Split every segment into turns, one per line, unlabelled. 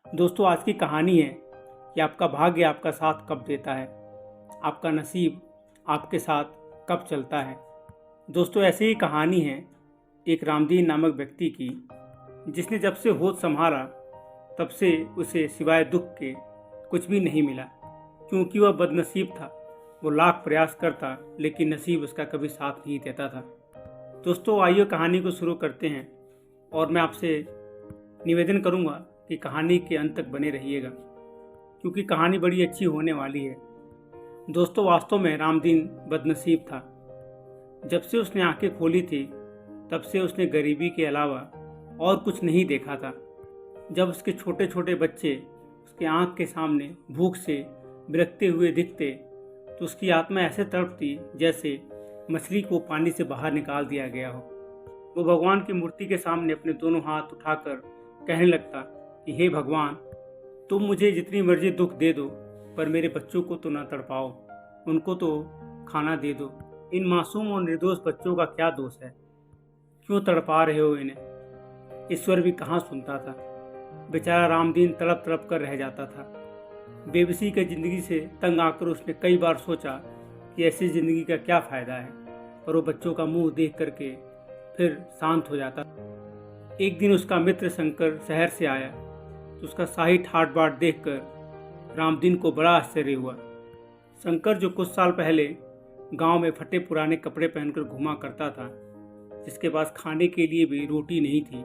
दोस्तों, आज की कहानी है कि आपका भाग्य आपका साथ कब देता है, आपका नसीब आपके साथ कब चलता है। दोस्तों, ऐसी ही कहानी है एक रामदीन नामक व्यक्ति की, जिसने जब से होश संभाला तब से उसे सिवाय दुख के कुछ भी नहीं मिला। क्योंकि वह बदनसीब था। वो लाख प्रयास करता लेकिन नसीब उसका कभी साथ नहीं देता था। दोस्तों, आइए कहानी को शुरू करते हैं और मैं आपसे निवेदन करूंगा कि कहानी के अंत तक बने रहिएगा, क्योंकि कहानी बड़ी अच्छी होने वाली है। दोस्तों, वास्तव में रामदीन बदनसीब था। जब से उसने आंखें खोली थी तब से उसने गरीबी के अलावा और कुछ नहीं देखा था। जब उसके छोटे छोटे बच्चे उसके आंख के सामने भूख से बिलखते हुए दिखते तो उसकी आत्मा ऐसे तड़पती जैसे मछली को पानी से बाहर निकाल दिया गया हो। वो भगवान की मूर्ति के सामने अपने दोनों हाथ उठाकर कहने लगता कि हे भगवान, तुम मुझे जितनी मर्जी दुख दे दो, पर मेरे बच्चों को तो ना तड़पाओ, उनको तो खाना दे दो। इन मासूम और निर्दोष बच्चों का क्या दोष है? क्यों तड़पा रहे हो इन्हें? ईश्वर भी कहाँ सुनता था। बेचारा रामदीन तड़प तड़प कर रह जाता था। बेबसी की जिंदगी से तंग आकर उसने कई बार सोचा कि ऐसी जिंदगी का क्या फायदा है, पर वो बच्चों का मुंह देख करके फिर शांत हो जाता। एक दिन उसका मित्र शंकर शहर से आया तो उसका शाही ठाट बाट देखकर रामदीन को बड़ा आश्चर्य हुआ। शंकर, जो कुछ साल पहले गांव में फटे पुराने कपड़े पहनकर घुमा करता था, जिसके पास खाने के लिए भी रोटी नहीं थी,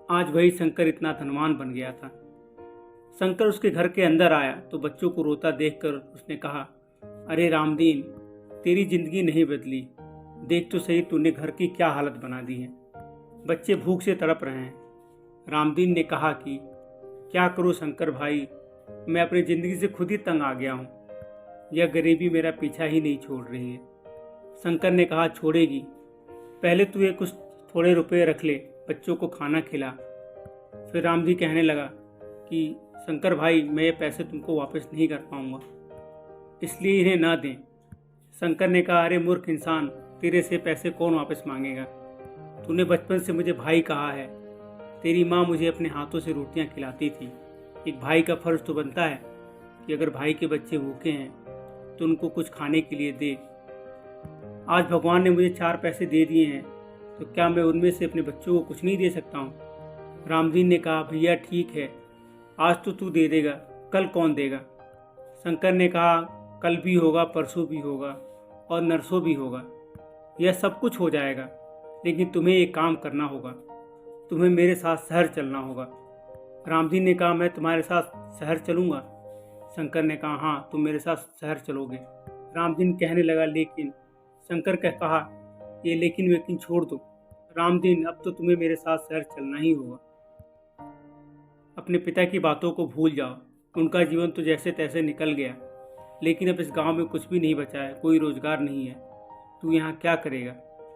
आज वही शंकर इतना धनवान बन गया था। शंकर उसके घर के अंदर आया तो बच्चों को रोता देखकर उसने कहा, अरे रामदीन, तेरी जिंदगी नहीं बदली, देख तो सही तूने घर की क्या हालत बना दी है। बच्चे भूख से तड़प रहे हैं। रामदीन ने कहा कि क्या करूं शंकर भाई, मैं अपनी जिंदगी से खुद ही तंग आ गया हूं। यह गरीबी मेरा पीछा ही नहीं छोड़ रही है। शंकर ने कहा, छोड़ेगी, पहले तू ये कुछ थोड़े रुपए रख ले, बच्चों को खाना खिला। फिर रामदीन कहने लगा कि शंकर भाई, मैं ये पैसे तुमको वापस नहीं कर पाऊंगा, इसलिए इन्हें ना दें। शंकर ने कहा, अरे मूर्ख इंसान, तेरे से पैसे कौन वापस मांगेगा? तूने बचपन से मुझे भाई कहा है। तेरी माँ मुझे अपने हाथों से रोटियां खिलाती थी। एक भाई का फर्ज तो बनता है कि अगर भाई के बच्चे भूखे हैं तो उनको कुछ खाने के लिए दे। आज भगवान ने मुझे 4 पैसे दे दिए हैं, तो क्या मैं उनमें से अपने बच्चों को कुछ नहीं दे सकता हूँ? रामदीन ने कहा, भैया ठीक है, आज तो तू दे देगा, कल कौन देगा? शंकर ने कहा, कल भी होगा, परसों भी होगा और नरसों भी होगा, यह सब कुछ हो जाएगा, लेकिन तुम्हें एक काम करना होगा, तुम्हें मेरे साथ शहर चलना होगा। रामदीन ने कहा, मैं तुम्हारे साथ शहर चलूँगा? शंकर ने कहा, हाँ, तुम मेरे साथ शहर चलोगे। रामदीन कहने लगा, लेकिन। शंकर का कहा, ये लेकिन वेकिन छोड़ दो रामदीन, अब तो तुम्हें मेरे साथ शहर चलना ही होगा। अपने पिता की बातों को भूल जाओ, उनका जीवन तो जैसे तैसे निकल गया, लेकिन अब इस गांव में कुछ भी नहीं बचा है, कोई रोजगार नहीं है। तू यहाँ क्या करेगा?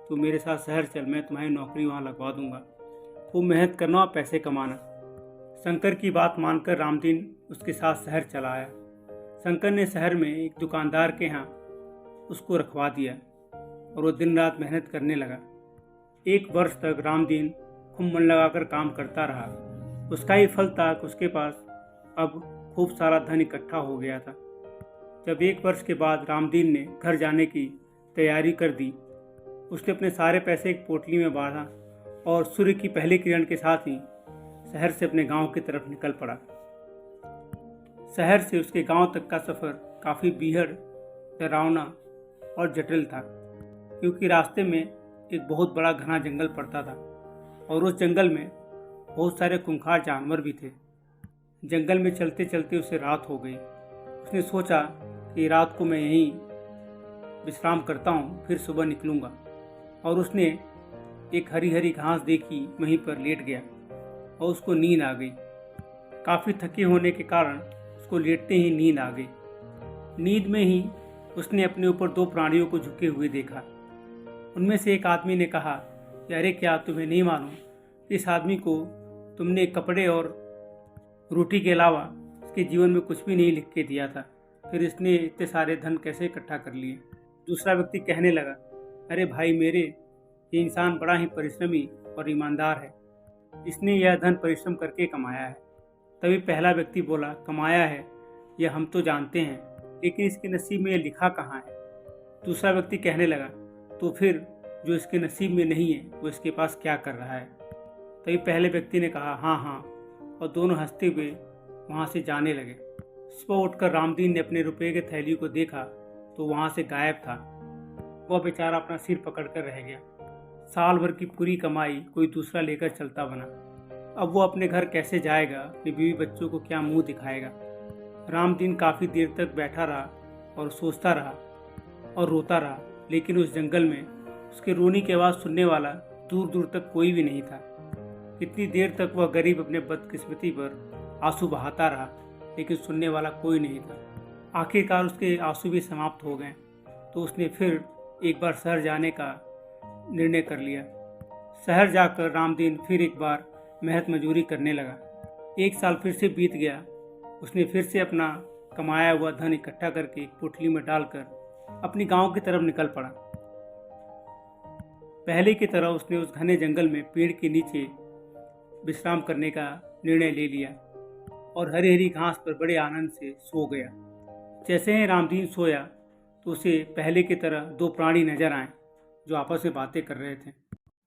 तू मेरे साथ शहर चल, मैं तुम्हारी नौकरी वहाँ लगवा दूंगा। खूब मेहनत करना और पैसे कमाना। शंकर की बात मानकर रामदीन उसके साथ शहर चला आया। शंकर ने शहर में एक दुकानदार के यहाँ उसको रखवा दिया और वो दिन रात मेहनत करने लगा। 1 वर्ष तक रामदीन खूब मन लगाकर काम करता रहा। उसका ही फल था कि उसके पास अब खूब सारा धन इकट्ठा हो गया था। जब 1 वर्ष के बाद रामदीन ने घर जाने की तैयारी कर दी, उसने अपने सारे पैसे एक पोटली में बांधा और सूर्य की पहली किरण के साथ ही शहर से अपने गांव की तरफ निकल पड़ा। शहर से उसके गांव तक का सफ़र काफ़ी बीहड़, डरावना और जटिल था, क्योंकि रास्ते में एक बहुत बड़ा घना जंगल पड़ता था और उस जंगल में बहुत सारे खूंखार जानवर भी थे। जंगल में चलते चलते उसे रात हो गई। उसने सोचा कि रात को मैं यहीं विश्राम करता हूँ, फिर सुबह निकलूँगा। और उसने एक हरी हरी घास देखी, वहीं पर लेट गया और उसको नींद आ गई। काफ़ी थके होने के कारण उसको लेटते ही नींद आ गई। नींद में ही उसने अपने ऊपर 2 प्राणियों को झुके हुए देखा। उनमें से एक आदमी ने कहा कि अरे क्या तुम्हें नहीं मालूम, इस आदमी को तुमने कपड़े और रोटी के अलावा इसके जीवन में कुछ भी नहीं लिख के दिया था, फिर इसने इतने सारे धन कैसे इकट्ठा कर लिए? दूसरा व्यक्ति कहने लगा, अरे भाई मेरे, ये इंसान बड़ा ही परिश्रमी और ईमानदार है, इसने यह धन परिश्रम करके कमाया है। तभी पहला व्यक्ति बोला, कमाया है यह हम तो जानते हैं, लेकिन इसके नसीब में यह लिखा कहाँ है। दूसरा व्यक्ति कहने लगा, तो फिर जो इसके नसीब में नहीं है वो इसके पास क्या कर रहा है। तभी पहले व्यक्ति ने कहा, हाँ हाँ, और दोनों हंसते हुए वहाँ से जाने लगे। सुबह उठकर रामदीन ने अपने रुपये के थैली को देखा तो वहाँ से गायब था। वह बेचारा अपना सिर पकड़कर रह गया। साल भर की पूरी कमाई कोई दूसरा लेकर चलता बना। अब वो अपने घर कैसे जाएगा, अपनी बीवी बच्चों को क्या मुंह दिखाएगा। रामदीन काफ़ी देर तक बैठा रहा और सोचता रहा और रोता रहा, लेकिन उस जंगल में उसके रोने की आवाज़ सुनने वाला दूर दूर तक कोई भी नहीं था। कितनी देर तक वह गरीब अपने बदकिस्मती पर आंसू बहाता रहा, लेकिन सुनने वाला कोई नहीं था। आखिरकार उसके आंसू भी समाप्त हो गए तो उसने फिर एक बार शहर जाने का निर्णय कर लिया। शहर जाकर रामदीन फिर एक बार मेहनत मजूरी करने लगा। एक साल फिर से बीत गया। उसने फिर से अपना कमाया हुआ धन इकट्ठा करके एक पोटली में डालकर अपनी गांव की तरफ निकल पड़ा। पहले की तरह उसने उस घने जंगल में पेड़ के नीचे विश्राम करने का निर्णय ले लिया और हरी हरी घास पर बड़े आनंद से सो गया। जैसे ही रामदीन सोया तो उसे पहले की तरह दो प्राणी नजर आए जो आपस में बातें कर रहे थे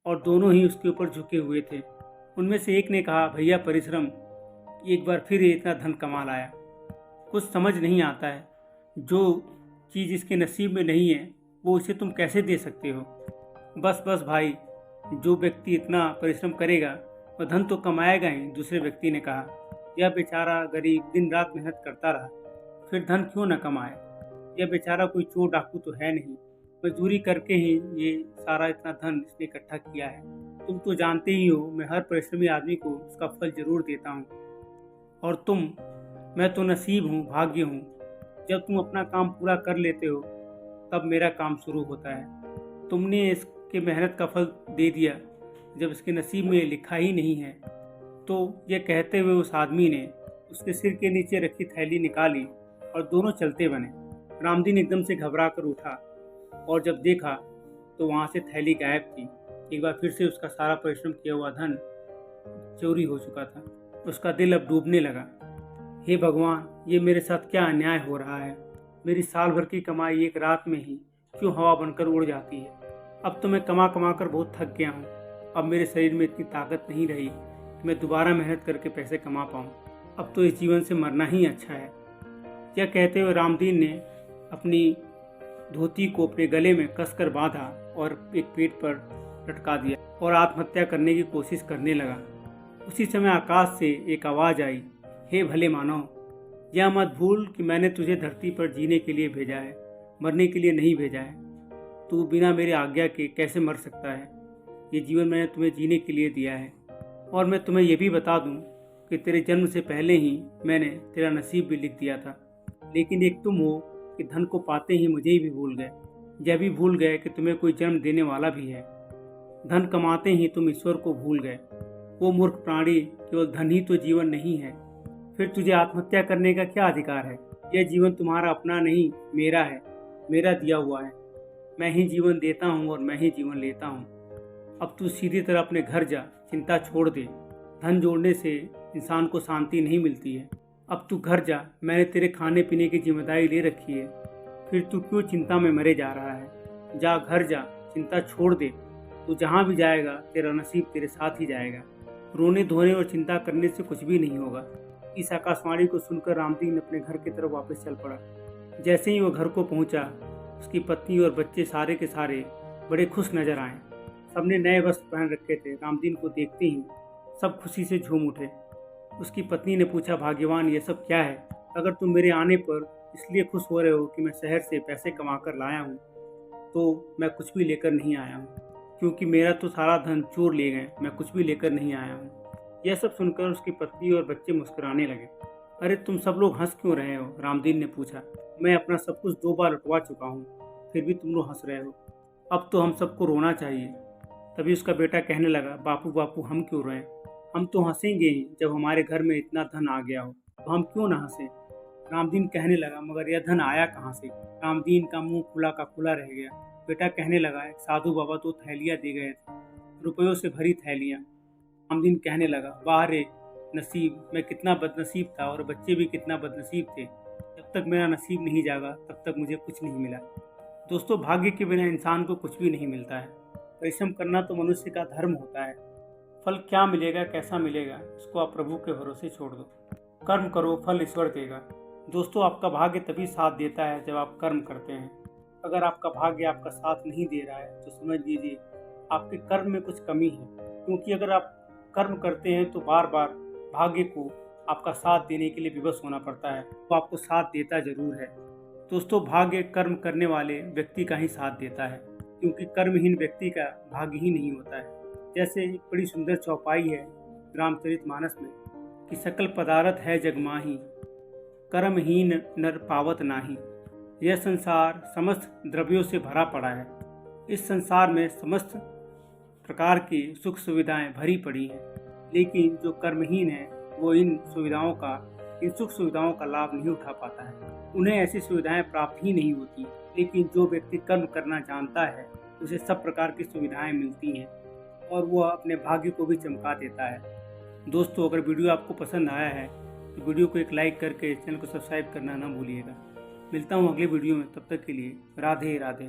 और दोनों ही उसके ऊपर झुके हुए थे। उनमें से एक ने कहा, भैया परिश्रम, एक बार फिर ये इतना धन कमा लाया। कुछ समझ नहीं आता है, जो चीज़ इसके नसीब में नहीं है वो इसे तुम कैसे दे सकते हो। बस बस भाई, जो व्यक्ति इतना परिश्रम करेगा वह धन तो कमाएगा ही। दूसरे व्यक्ति ने कहा, यह बेचारा गरीब दिन रात मेहनत करता रहा, फिर धन क्यों न कमाए। यह बेचारा कोई चोर डाकू तो है नहीं, मजदूरी करके ही ये सारा इतना धन इसने इकट्ठा किया है। तुम तो जानते ही हो मैं हर परिश्रमी आदमी को उसका फल जरूर देता हूँ, और मैं तो नसीब हूँ, भाग्य हूँ। जब तुम अपना काम पूरा कर लेते हो तब मेरा काम शुरू होता है। तुमने इसके मेहनत का फल दे दिया जब इसके नसीब में लिखा ही नहीं है। तो यह कहते हुए उस आदमी ने उसके सिर के नीचे रखी थैली निकाली और दोनों चलते बने। रामदीन एकदम से घबरा कर उठा और जब देखा तो वहाँ से थैली गायब थी। एक बार फिर से उसका सारा परिश्रम किया हुआ धन चोरी हो चुका था। उसका दिल अब डूबने लगा। हे भगवान, ये मेरे साथ क्या अन्याय हो रहा है। मेरी साल भर की कमाई एक रात में ही क्यों हवा बनकर उड़ जाती है। अब तो मैं कमा कमा कर बहुत थक गया हूँ। अब मेरे शरीर में इतनी ताकत नहीं रही कि मैं दोबारा मेहनत करके पैसे कमा पाऊँ। अब तो इस जीवन से मरना ही अच्छा है। यह कहते हुए रामदीन ने अपनी धोती को अपने गले में कसकर बांधा और एक पेड़ पर लटका दिया और आत्महत्या करने की कोशिश करने लगा। उसी समय आकाश से एक आवाज़ आई, हे भले मानव, यह मत भूल कि मैंने तुझे धरती पर जीने के लिए भेजा है, मरने के लिए नहीं भेजा है। तू बिना मेरे आज्ञा के कैसे मर सकता है। ये जीवन मैंने तुम्हें जीने के लिए दिया है। और मैं तुम्हें यह भी बता दूं कि तेरे जन्म से पहले ही मैंने तेरा नसीब भी लिख दिया था। लेकिन एक तुम हो कि धन को पाते ही मुझे ही भी भूल गए। यह भी भूल गए कि तुम्हें कोई जन्म देने वाला भी है। धन कमाते ही तुम ईश्वर को भूल गए। वो मूर्ख प्राणी, केवल धन ही तो जीवन नहीं है। फिर तुझे आत्महत्या करने का क्या अधिकार है। यह जीवन तुम्हारा अपना नहीं, मेरा है, मेरा दिया हुआ है। मैं ही जीवन देता हूँ और मैं ही जीवन लेता हूँ। अब तू सीधी तरह अपने घर जा, चिंता छोड़ दे। धन जोड़ने से इंसान को शांति नहीं मिलती है। अब तू घर जा, मैंने तेरे खाने पीने की जिम्मेदारी ले रखी है। फिर तू क्यों चिंता में मरे जा रहा है। जा, घर जा, चिंता छोड़ दे। तू जहाँ भी जाएगा तेरा नसीब तेरे साथ ही जाएगा। रोने धोने और चिंता करने से कुछ भी नहीं होगा। इस आकाशवाणी को सुनकर रामदीन अपने घर की तरफ वापस चल पड़ा। जैसे ही वो घर को पहुंचा, उसकी पत्नी और बच्चे सारे के सारे बड़े खुश नजर आए। सबने नए वस्त्र पहन रखे थे। रामदीन को देखते ही सब खुशी से झूम उठे। उसकी पत्नी ने पूछा, भाग्यवान, ये सब क्या है। अगर तुम मेरे आने पर इसलिए खुश हो रहे हो कि मैं शहर से पैसे कमा कर लाया हूँ, तो मैं कुछ भी लेकर नहीं आया हूँ, क्योंकि मेरा तो सारा धन चोर ले गए। मैं कुछ भी लेकर नहीं आया हूँ। यह सब सुनकर उसकी पत्नी और बच्चे मुस्कुराने लगे। अरे तुम सब लोग हंस क्यों रहे हो, रामदीन ने पूछा। मैं अपना सब कुछ 2 बार लौटवा चुका हूँ, फिर भी तुम लोग हंस रहे हो। अब तो हम सबको रोना चाहिए। तभी उसका बेटा कहने लगा, बापू बापू, हम क्यों रोएं। हम तो हंसेंगे ही। जब हमारे घर में इतना धन आ गया हो तो हम क्यों ना हंसें। रामदीन कहने लगा, मगर यह धन आया कहाँ से। रामदीन का मुंह खुला का खुला रह गया। बेटा कहने लगा, एक साधु बाबा तो थैलियाँ दे गए थे, रुपयों से भरी थैलियाँ। रामदीन कहने लगा, वाह रे, नसीब, मैं कितना बदनसीब था और बच्चे भी कितना बदनसीब थे। जब तक मेरा नसीब नहीं जागा तब तक मुझे कुछ नहीं मिला। दोस्तों, भाग्य के बिना इंसान को कुछ भी नहीं मिलता है। परिश्रम करना तो मनुष्य का धर्म होता है। फल क्या मिलेगा, कैसा मिलेगा, इसको आप प्रभु के भरोसे छोड़ दो। कर्म करो, फल ईश्वर देगा। दोस्तों, आपका भाग्य तभी साथ देता है जब आप कर्म करते हैं। अगर आपका भाग्य आपका साथ नहीं दे रहा है तो समझ लीजिए आपके कर्म में कुछ कमी है, क्योंकि अगर आप कर्म करते हैं तो बार बार भाग्य को आपका साथ देने के लिए विवश होना पड़ता है, तो आपको साथ देता जरूर है। दोस्तों, भाग्य कर्म करने वाले व्यक्ति का ही साथ देता है, क्योंकि कर्महीन व्यक्ति का भाग्य ही नहीं होता है। जैसे एक बड़ी सुंदर चौपाई है रामचरितमानस में कि सकल पदार्थ है जग माही, कर्महीन नर पावत नाही। यह संसार समस्त द्रव्यों से भरा पड़ा है। इस संसार में समस्त प्रकार की सुख सुविधाएं भरी पड़ी हैं, लेकिन जो कर्महीन है वो इन सुख सुविधाओं का लाभ नहीं उठा पाता है। उन्हें ऐसी सुविधाएं प्राप्त ही नहीं होती। लेकिन जो व्यक्ति कर्म करना जानता है उसे सब प्रकार की सुविधाएं मिलती हैं और वह अपने भाग्य को भी चमका देता है। दोस्तों, अगर वीडियो आपको पसंद आया है तो वीडियो को एक लाइक करके चैनल को सब्सक्राइब करना ना भूलिएगा। मिलता हूँ अगले वीडियो में, तब तक के लिए राधे राधे।